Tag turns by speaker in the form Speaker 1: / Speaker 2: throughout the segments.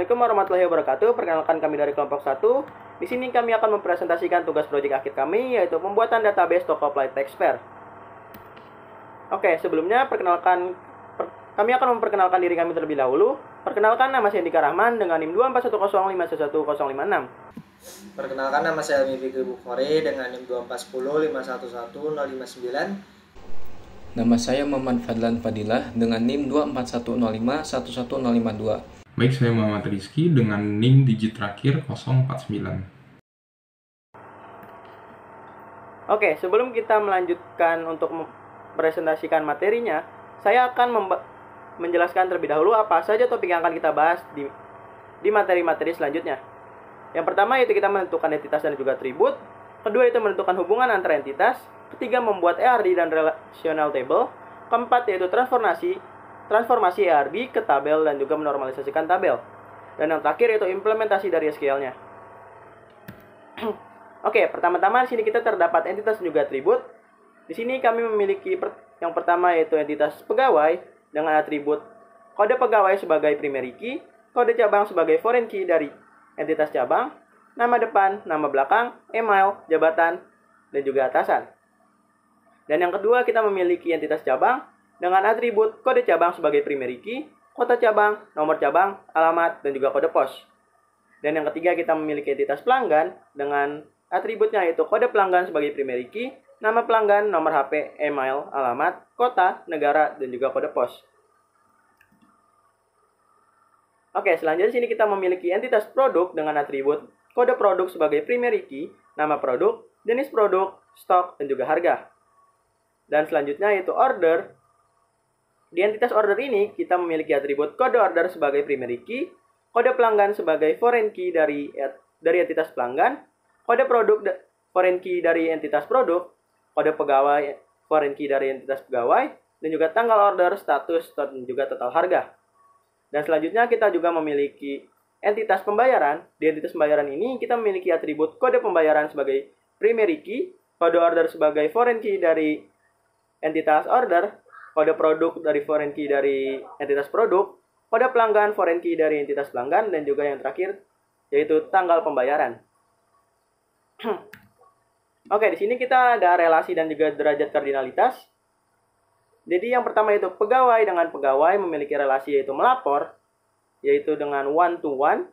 Speaker 1: Assalamualaikum warahmatullahi wabarakatuh. Perkenalkan, kami dari kelompok 1. Di sini kami akan mempresentasikan tugas proyek akhir kami, yaitu pembuatan database Tokopedia Expert. Oke, sebelumnya kami akan memperkenalkan diri kami terlebih dahulu. Perkenalkan, nama saya Andika Rahman dengan NIM 24105111056.
Speaker 2: Perkenalkan, nama saya Fikri Bukhari dengan NIM 24105111059.
Speaker 3: Nama saya Muhammad Fadlan Fadilah dengan NIM 24105111052.
Speaker 4: Baik, saya Muhammad Rizky dengan NIM digit terakhir 049.
Speaker 1: Oke, sebelum kita melanjutkan untuk mempresentasikan materinya, saya akan menjelaskan terlebih dahulu apa saja topik yang akan kita bahas di materi-materi selanjutnya. Yang pertama yaitu kita menentukan entitas dan juga atribut. Kedua itu menentukan hubungan antara entitas. Ketiga membuat ERD dan relational table. Keempat yaitu transformasi ERD ke tabel dan juga menormalisasikan tabel. Dan yang terakhir yaitu implementasi dari SQL-nya. Oke, pertama-tama di sini kita terdapat entitas dan juga atribut. Di sini kami memiliki yang pertama yaitu entitas pegawai dengan atribut kode pegawai sebagai primary key, kode cabang sebagai foreign key dari entitas cabang, nama depan, nama belakang, email, jabatan, dan juga atasan. Dan yang kedua kita memiliki entitas cabang dengan atribut kode cabang sebagai primary key, kota cabang, nomor cabang, alamat, dan juga kode pos. Dan yang ketiga kita memiliki entitas pelanggan dengan atributnya yaitu kode pelanggan sebagai primary key, nama pelanggan, nomor HP, email, alamat, kota, negara, dan juga kode pos. Oke, selanjutnya sini kita memiliki entitas produk dengan atribut kode produk sebagai primary key, nama produk, jenis produk, stok, dan juga harga. Dan selanjutnya yaitu order. Di entitas order ini kita memiliki atribut kode order sebagai primary key, kode pelanggan sebagai foreign key dari entitas pelanggan, kode produk foreign key dari entitas produk, kode pegawai foreign key dari entitas pegawai, dan juga tanggal order, status, dan juga total harga. Dan selanjutnya kita juga memiliki entitas pembayaran. Di entitas pembayaran ini kita memiliki atribut kode pembayaran sebagai primary key, kode order sebagai foreign key dari entitas order, kode produk dari foreign key dari entitas produk, kode pelanggan foreign key dari entitas pelanggan, dan juga yang terakhir yaitu tanggal pembayaran. Oke, di sini kita ada relasi dan juga derajat kardinalitas. Jadi yang pertama yaitu pegawai dengan pegawai memiliki relasi yaitu melapor, yaitu dengan one to one,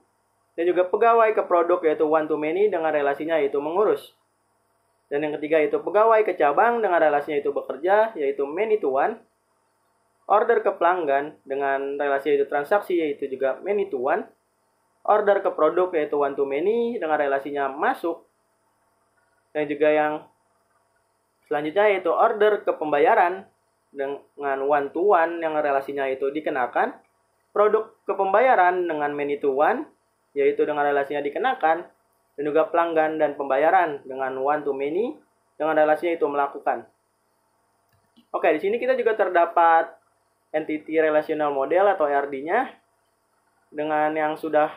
Speaker 1: dan juga pegawai ke produk yaitu one to many dengan relasinya yaitu mengurus. Dan yang ketiga yaitu pegawai ke cabang dengan relasinya yaitu bekerja, yaitu many to one. Order ke pelanggan dengan relasi yaitu transaksi, yaitu juga many to one. Order ke produk yaitu one to many dengan relasinya masuk. Dan juga yang selanjutnya yaitu order ke pembayaran dengan one to one yang relasinya itu dikenakan. Produk ke pembayaran dengan many to one, yaitu dengan relasinya dikenakan. Dan juga pelanggan dan pembayaran dengan one to many dengan relasinya itu melakukan. Oke, di sini kita juga terdapat entity relational model atau ERD-nya dengan yang sudah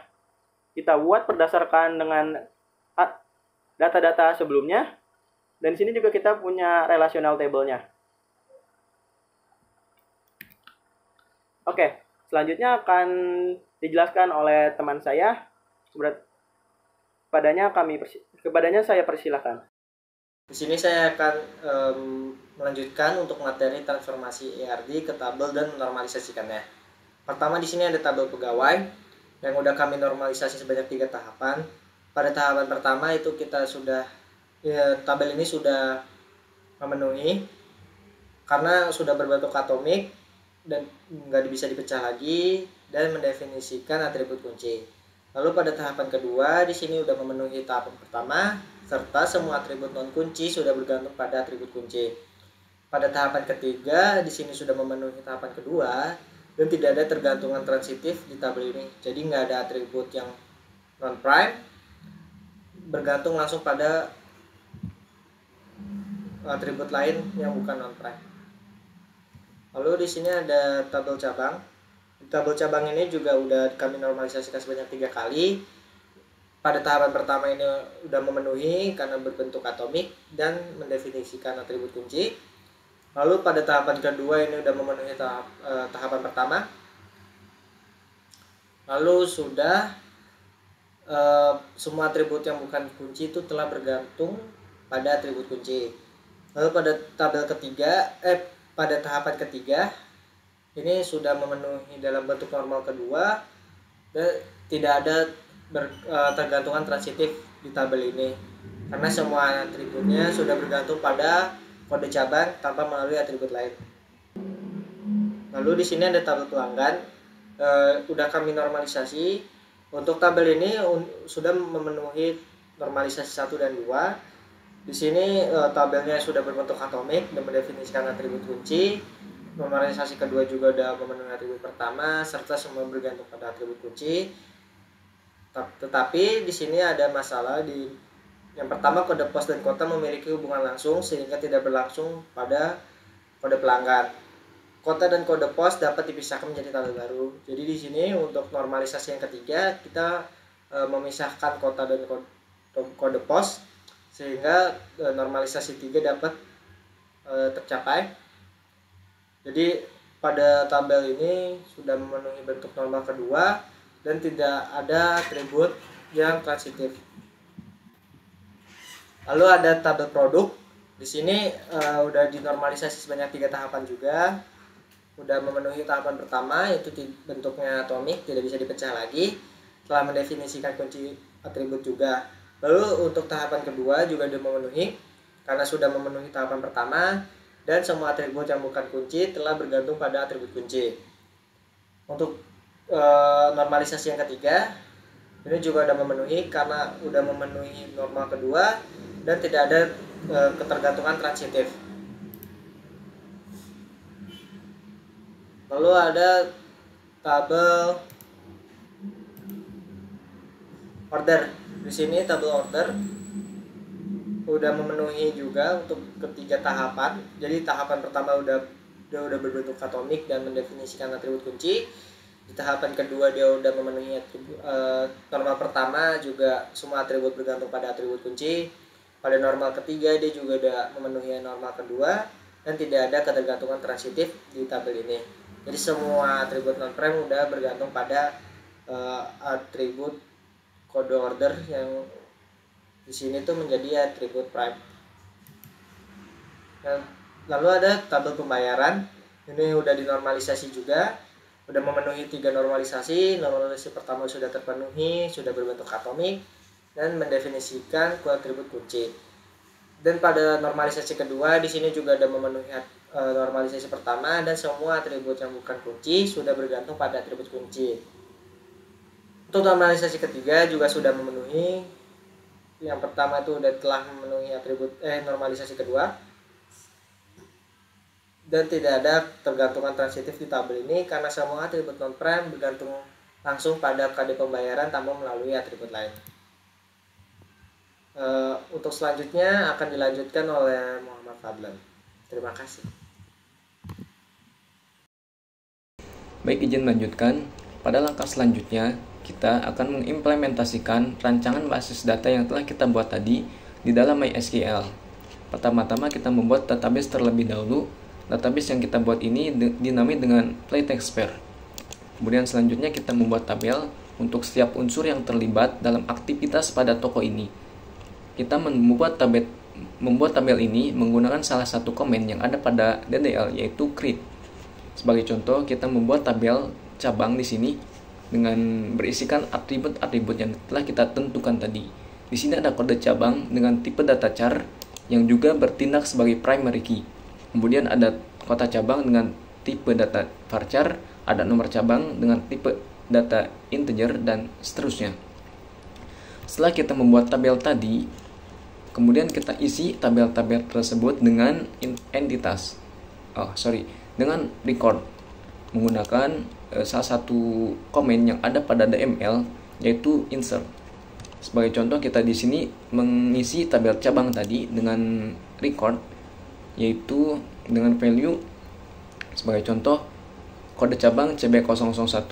Speaker 1: kita buat berdasarkan dengan data-data sebelumnya. Dan di sini juga kita punya relational table-nya. Oke, selanjutnya akan dijelaskan oleh teman saya. Kepadanya saya persilahkan.
Speaker 2: Di sini saya akan melanjutkan untuk materi transformasi ERD ke tabel dan menormalisasikannya. Pertama di sini ada tabel pegawai yang sudah kami normalisasi sebanyak 3 tahapan. Pada tahapan pertama itu kita tabel ini sudah memenuhi karena sudah berbentuk atomik dan nggak bisa dipecah lagi dan mendefinisikan atribut kunci. Lalu pada tahapan kedua di sini sudah memenuhi tahapan pertama serta semua atribut non kunci sudah bergantung pada atribut kunci. Pada tahapan ketiga di sini sudah memenuhi tahapan kedua dan tidak ada tergantungan transitif di tabel ini. Jadi nggak ada atribut yang non prime bergantung langsung pada atribut lain yang bukan non prime. Lalu di sini ada tabel cabang. Tabel cabang ini juga udah kami normalisasikan sebanyak 3 kali. Pada tahapan pertama ini udah memenuhi karena berbentuk atomik dan mendefinisikan atribut kunci. Lalu pada tahapan kedua ini udah memenuhi tahapan pertama Lalu sudah semua atribut yang bukan kunci itu telah bergantung pada atribut kunci. Lalu pada tahapan ketiga ini sudah memenuhi dalam bentuk normal kedua dan tidak ada tergantungan transitif di tabel ini karena semua atributnya sudah bergantung pada kode cabang tanpa melalui atribut lain. Lalu di sini ada tabel pelanggan, udah kami normalisasi. Untuk tabel ini sudah memenuhi normalisasi 1 dan 2. Di sini tabelnya sudah berbentuk atomik dan mendefinisikan atribut kunci. Normalisasi kedua juga sudah memenuhi atribut pertama serta semua bergantung pada atribut kunci. Tetapi di sini ada masalah di yang pertama, kode pos dan kota memiliki hubungan langsung sehingga tidak berlangsung pada kode pelanggan. Kota dan kode pos dapat dipisahkan menjadi tabel baru. Jadi di sini untuk normalisasi yang ketiga kita memisahkan kota dan kode pos sehingga normalisasi 3 dapat tercapai. Jadi pada tabel ini sudah memenuhi bentuk normal kedua dan tidak ada atribut yang transitif. Lalu ada tabel produk. Di sini udah dinormalisasi sebanyak 3 tahapan juga. Udah memenuhi tahapan pertama, yaitu bentuknya atomik, tidak bisa dipecah lagi. Telah mendefinisikan kunci atribut juga. Lalu untuk tahapan kedua juga sudah memenuhi karena sudah memenuhi tahapan pertama dan semua atribut yang bukan kunci telah bergantung pada atribut kunci. Untuk normalisasi yang ketiga ini juga sudah memenuhi karena sudah memenuhi normal kedua dan tidak ada ketergantungan transitif. Lalu ada tabel order. Di sini tabel order udah memenuhi juga untuk ketiga tahapan. Jadi tahapan pertama udah berbentuk atomik dan mendefinisikan atribut kunci. Di tahapan kedua dia udah memenuhi normal pertama juga semua atribut bergantung pada atribut kunci. Pada normal ketiga dia juga udah memenuhi normal kedua dan tidak ada ketergantungan transitif di tabel ini. Jadi semua atribut non-prime udah bergantung pada atribut kode order yang di sini tuh menjadi atribut prime. Dan lalu ada tabel pembayaran. Ini udah dinormalisasi juga. Udah memenuhi 3 normalisasi. Normalisasi pertama sudah terpenuhi, sudah berbentuk atomik dan mendefinisikan atribut kunci. Dan pada normalisasi kedua di sini juga ada memenuhi normalisasi pertama dan semua atribut yang bukan kunci sudah bergantung pada atribut kunci. Untuk normalisasi ketiga juga sudah memenuhi. Yang pertama itu telah memenuhi atribut normalisasi kedua. Dan tidak ada tergantungan transitif di tabel ini karena semua atribut non-prime bergantung langsung pada kode pembayaran tanpa melalui atribut lain. Untuk selanjutnya akan dilanjutkan oleh Muhammad Fadlan. Terima kasih.
Speaker 3: Baik, izin melanjutkan. Pada langkah selanjutnya, kita akan mengimplementasikan rancangan basis data yang telah kita buat tadi di dalam MySQL. Pertama-tama kita membuat database terlebih dahulu. Database yang kita buat ini dinamai dengan playTextPair. Kemudian selanjutnya kita membuat tabel untuk setiap unsur yang terlibat dalam aktivitas pada toko ini. Kita membuat tabel ini menggunakan salah satu komen yang ada pada DDL, yaitu create. Sebagai contoh, kita membuat tabel cabang di sini dengan berisikan atribut-atribut yang telah kita tentukan tadi. Di sini ada kode cabang dengan tipe data char yang juga bertindak sebagai primary key. Kemudian ada kota cabang dengan tipe data varchar, ada nomor cabang dengan tipe data integer, dan seterusnya. Setelah kita membuat tabel tadi, kemudian kita isi tabel-tabel tersebut dengan dengan record menggunakan salah satu komen yang ada pada DML, yaitu insert. Sebagai contoh, kita di sini mengisi tabel cabang tadi dengan record, yaitu dengan value sebagai contoh kode cabang CB001,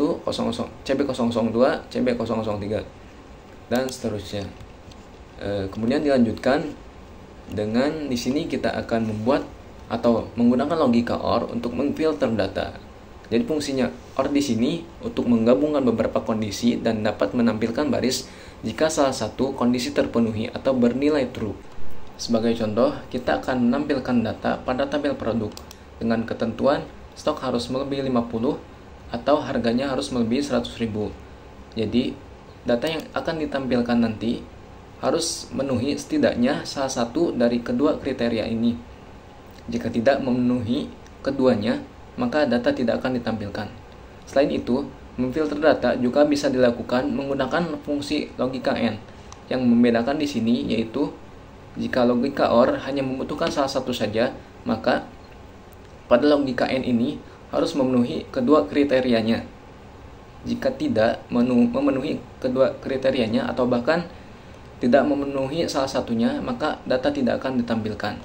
Speaker 3: CB002, CB003 dan seterusnya. Kemudian dilanjutkan dengan di sini kita akan membuat atau menggunakan logika OR untuk memfilter data. Jadi fungsinya OR di sini untuk menggabungkan beberapa kondisi dan dapat menampilkan baris jika salah satu kondisi terpenuhi atau bernilai true. Sebagai contoh, kita akan menampilkan data pada tabel produk dengan ketentuan stok harus melebihi 50 atau harganya harus melebihi 100.000. Jadi, data yang akan ditampilkan nanti harus memenuhi setidaknya salah satu dari kedua kriteria ini. Jika tidak memenuhi keduanya, maka data tidak akan ditampilkan. Selain itu, memfilter data juga bisa dilakukan menggunakan fungsi logika AND. Yang membedakan di sini yaitu jika logika OR hanya membutuhkan salah satu saja, maka pada logika AND ini harus memenuhi kedua kriterianya. Jika tidak memenuhi kedua kriterianya atau bahkan tidak memenuhi salah satunya, maka data tidak akan ditampilkan.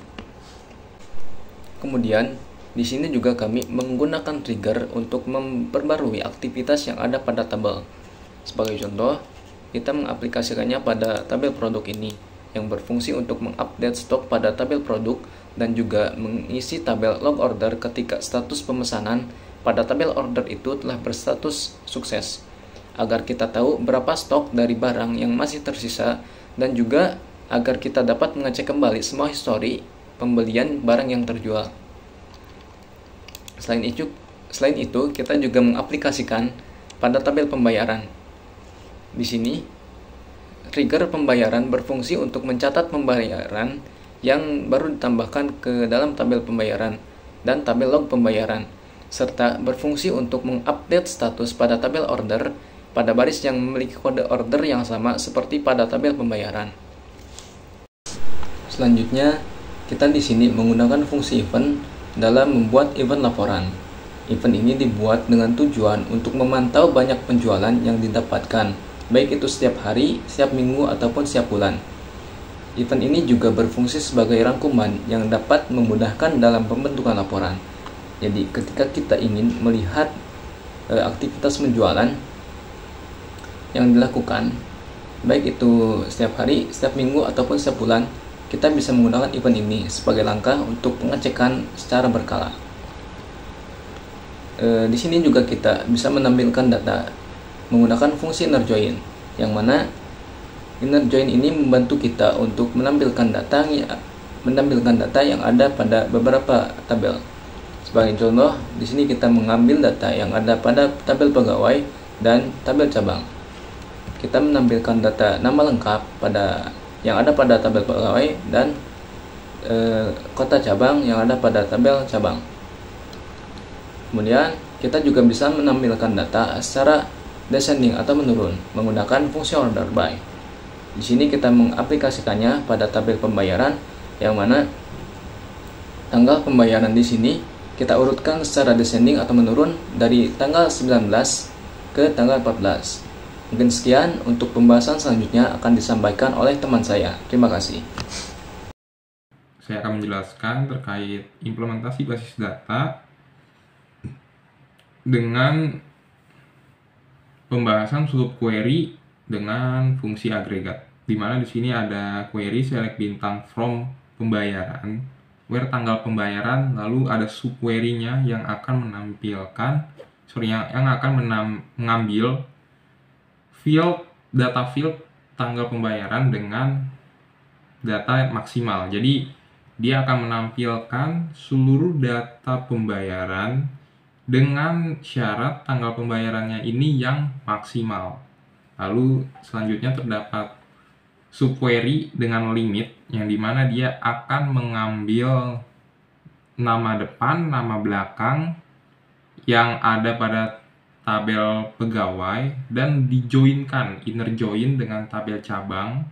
Speaker 3: Kemudian, di sini juga kami menggunakan trigger untuk memperbarui aktivitas yang ada pada tabel. Sebagai contoh, kita mengaplikasikannya pada tabel produk ini, yang berfungsi untuk mengupdate stok pada tabel produk dan juga mengisi tabel log order ketika status pemesanan pada tabel order itu telah berstatus sukses, agar kita tahu berapa stok dari barang yang masih tersisa dan juga agar kita dapat mengecek kembali semua histori pembelian barang yang terjual. Selain itu, kita juga mengaplikasikan pada tabel pembayaran. Di sini, trigger pembayaran berfungsi untuk mencatat pembayaran yang baru ditambahkan ke dalam tabel pembayaran dan tabel log pembayaran, serta berfungsi untuk mengupdate status pada tabel order pada baris yang memiliki kode order yang sama seperti pada tabel pembayaran. Selanjutnya, kita di sini menggunakan fungsi event dalam membuat event laporan. Event ini dibuat dengan tujuan untuk memantau banyak penjualan yang didapatkan, baik itu setiap hari, setiap minggu, ataupun setiap bulan. Event ini juga berfungsi sebagai rangkuman yang dapat memudahkan dalam pembentukan laporan. Jadi ketika kita ingin melihat aktivitas penjualan yang dilakukan, baik itu setiap hari, setiap minggu, ataupun setiap bulan, kita bisa menggunakan event ini sebagai langkah untuk pengecekan secara berkala. Di sini juga kita bisa menampilkan data menggunakan fungsi inner join, yang mana inner join ini membantu kita untuk menampilkan data yang ada pada beberapa tabel. Sebagai contoh, di sini kita mengambil data yang ada pada tabel pegawai dan tabel cabang. Kita menampilkan data nama lengkap yang ada pada tabel pegawai dan kota cabang yang ada pada tabel cabang. Kemudian kita juga bisa menampilkan data secara descending atau menurun menggunakan fungsi order by. Di sini kita mengaplikasikannya pada tabel pembayaran, yang mana tanggal pembayaran di sini kita urutkan secara descending atau menurun dari tanggal 19 ke tanggal 14. Mungkin sekian, untuk pembahasan selanjutnya akan disampaikan oleh teman saya. Terima kasih.
Speaker 4: Saya akan menjelaskan terkait implementasi basis data dengan pembahasan subquery dengan fungsi agregat. Di mana di sini ada query select bintang from pembayaran, where tanggal pembayaran, lalu ada subquery-nya yang akan mengambil data field tanggal pembayaran dengan data maksimal. Jadi dia akan menampilkan seluruh data pembayaran dengan syarat tanggal pembayarannya ini yang maksimal. Lalu selanjutnya terdapat subquery dengan limit, yang dimana dia akan mengambil nama depan, nama belakang yang ada pada tabel pegawai dan dijoinkan, inner join dengan tabel cabang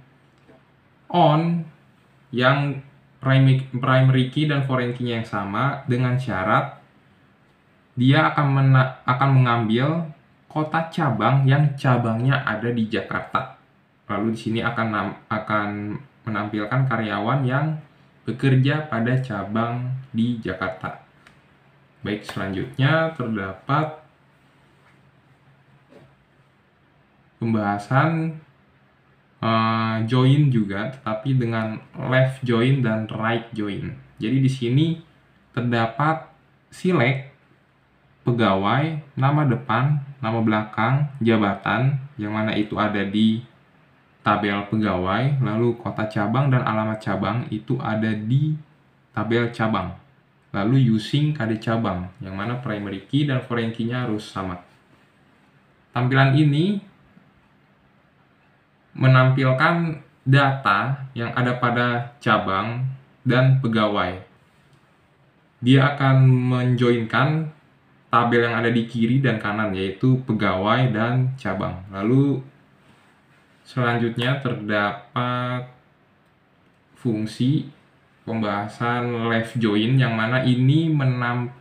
Speaker 4: on yang primary key dan foreign key-nya yang sama, dengan syarat dia akan mengambil kota cabang yang cabangnya ada di Jakarta. Lalu di sini akan menampilkan karyawan yang bekerja pada cabang di Jakarta. Baik, selanjutnya terdapat pembahasan join juga, tetapi dengan left join dan right join. Jadi di sini terdapat select pegawai, nama depan, nama belakang, jabatan, yang mana itu ada di tabel pegawai, lalu kota cabang dan alamat cabang itu ada di tabel cabang. Lalu using KD cabang, yang mana primary key dan foreign key-nya harus sama. Tampilan ini menampilkan data yang ada pada cabang dan pegawai. Dia akan menjoinkan tabel yang ada di kiri dan kanan, yaitu pegawai dan cabang. Lalu selanjutnya terdapat fungsi pembahasan left join, yang mana ini menampilkan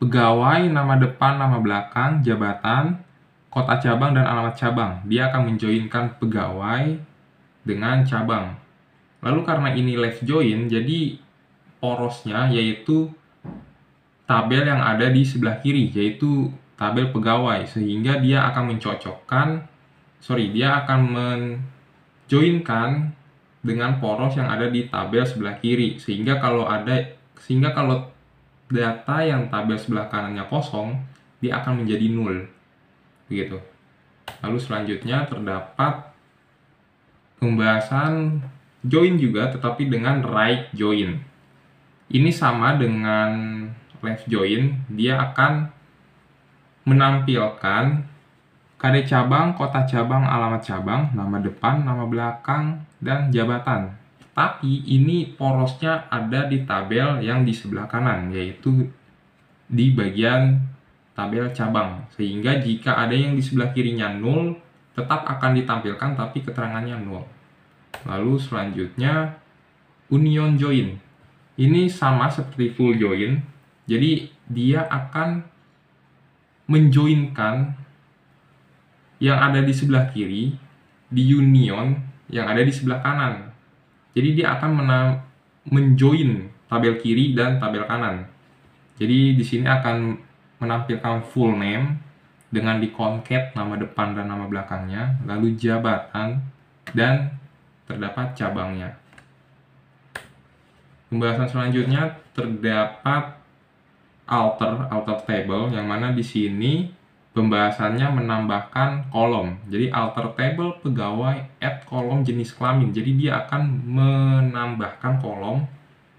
Speaker 4: pegawai, nama depan, nama belakang, jabatan, kota cabang, dan alamat cabang. Dia akan menjoinkan pegawai dengan cabang. Lalu karena ini left join, jadi porosnya yaitu tabel yang ada di sebelah kiri, yaitu tabel pegawai, sehingga dia akan menjoinkan dengan poros yang ada di tabel sebelah kiri, sehingga kalau data yang tabel sebelah kanannya kosong, dia akan menjadi nol. Begitu. Lalu selanjutnya terdapat pembahasan join juga, tetapi dengan right join. Ini sama dengan left join, dia akan menampilkan KD cabang, kota cabang, alamat cabang, nama depan, nama belakang, dan jabatan. Tapi ini porosnya ada di tabel yang di sebelah kanan, yaitu di bagian tabel cabang, sehingga jika ada yang di sebelah kirinya 0 tetap akan ditampilkan tapi keterangannya 0. Lalu selanjutnya union join. Ini sama seperti full join, jadi dia akan menjoinkan yang ada di sebelah kiri di union yang ada di sebelah kanan. Jadi dia akan menjoin tabel kiri dan tabel kanan. Jadi di sini akan menampilkan full name dengan di concat nama depan dan nama belakangnya, lalu jabatan, dan terdapat cabangnya. Pembahasan selanjutnya terdapat alter table, yang mana di sini pembahasannya menambahkan kolom. Jadi alter table pegawai add kolom jenis kelamin. Jadi dia akan menambahkan kolom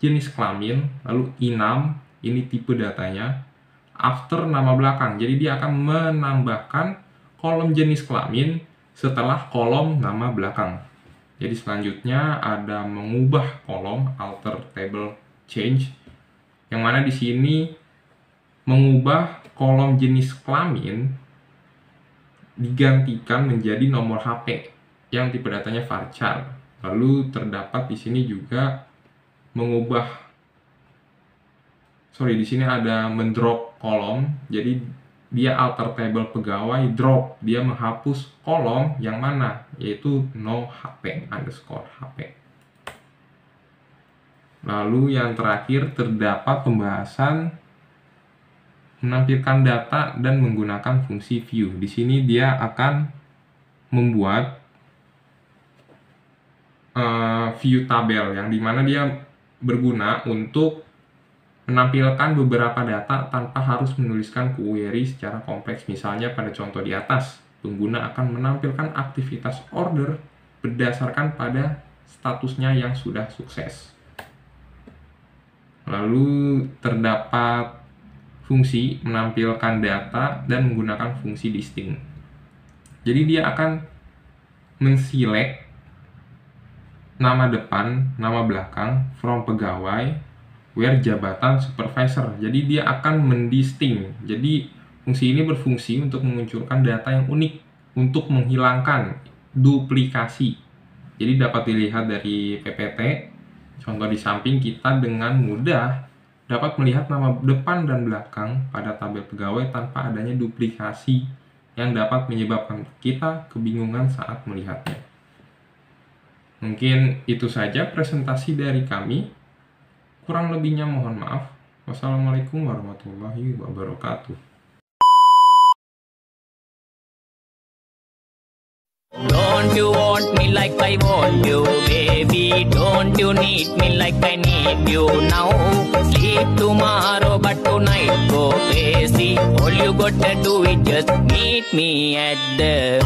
Speaker 4: jenis kelamin, lalu inam, ini tipe datanya, after nama belakang. Jadi dia akan menambahkan kolom jenis kelamin setelah kolom nama belakang. Jadi selanjutnya ada mengubah kolom, alter table change, yang mana di sini mengubah kolom jenis kelamin digantikan menjadi nomor HP yang tipe datanya varchar. Lalu terdapat di sini juga di sini ada mendrop kolom. Jadi dia alter table pegawai drop, dia menghapus kolom yang mana, yaitu no HP _HP. Lalu yang terakhir terdapat pembahasan menampilkan data dan menggunakan fungsi view. Di sini dia akan membuat view tabel, yang dimana dia berguna untuk menampilkan beberapa data tanpa harus menuliskan query secara kompleks. Misalnya pada contoh di atas, pengguna akan menampilkan aktivitas order berdasarkan pada statusnya yang sudah sukses. Lalu terdapat fungsi menampilkan data dan menggunakan fungsi distinct. Jadi dia akan menselect nama depan, nama belakang, from pegawai, where jabatan, supervisor. Jadi dia akan mendistinct. Jadi fungsi ini berfungsi untuk memunculkan data yang unik, untuk menghilangkan duplikasi. Jadi dapat dilihat dari PPT, contoh di samping, kita dengan mudah dapat melihat nama depan dan belakang pada tabel pegawai tanpa adanya duplikasi yang dapat menyebabkan kita kebingungan saat melihatnya. Mungkin itu saja presentasi dari kami. Kurang lebihnya mohon maaf. Wassalamualaikum warahmatullahi wabarakatuh.
Speaker 5: Don't you want me like I want you, baby? Don't you need me like I need you now? Sleep tomorrow, but tonight go crazy. All you gotta do is just meet me at the